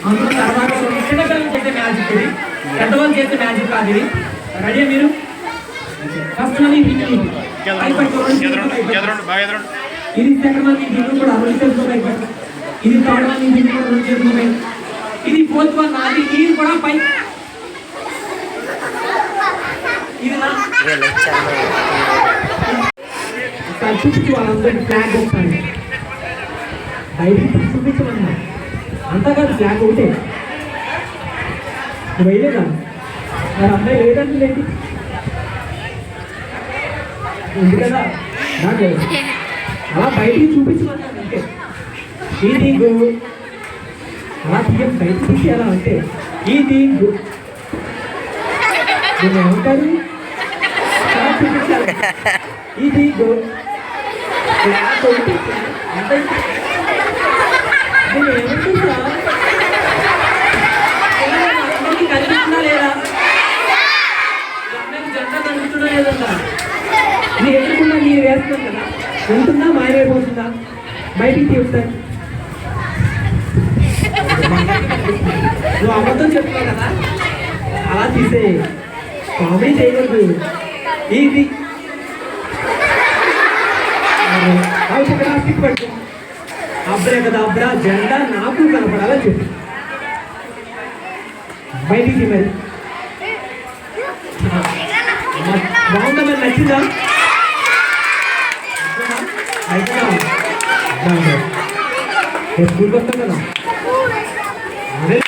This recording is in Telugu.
అందులో తర్వాత చిన్నపిల్లలు చేసే మ్యాజిక్ ఇది, పెద్దవాళ్ళు చేసే మ్యాజిక్ కాదు ఇది. రెడీ మీరు? ఫస్ట్ వన్ ఇది ఇది సెకండ్ వన్ ఇది కూడా రెండు చేతులు భయపడి, ఇది థర్డ్ వన్ ఇది కూడా రెండు చేతులు భయ, ఇది ఫోర్త్ వన్ అది ఇది కూడా పై, ఇది నా చూపించి వాళ్ళందరికీ ఫ్లాగ్ ఒకసారి బయటికి చూపించమన్నా. అంతా కాదు ఫ్లాగ్ ఒకటే వేయలేదా? మరి అమ్మాయి లేదంటే లేదు ఉంది కదా, నాకు అలా బయటికి చూపించమన్నాను అంటే ఈ దిగు అలా తీయం బయటకు తీసి ఎలా అంటే ఈ దిగు నేను ఏమంటారు అలా చూపించాలి. ఈ దిగు అంత నేను ఏమంటున్నా కనిపిస్తున్నా లేదా? జెండా కనిపిస్తున్నా లేదన్నా? నీ ఎదురుకున్నా మీరు వేస్తున్నాం కదా, ఉంటుందా మాయమైపోతుందా? బయటికి తీస్తాను. నువ్వు అబద్ధం చెప్తావు కదా, అలా తీసే కామెడీ చేయకూడదు. ఇది స్టిక్ పట్టు అబ్రే కదా అబ్రా జెండా నాకు కనపడాలా చెప్పు. బయటికి మరి బాగుందా? మరి నచ్చిందా? స్కూల్కి వస్తాం కదా అదే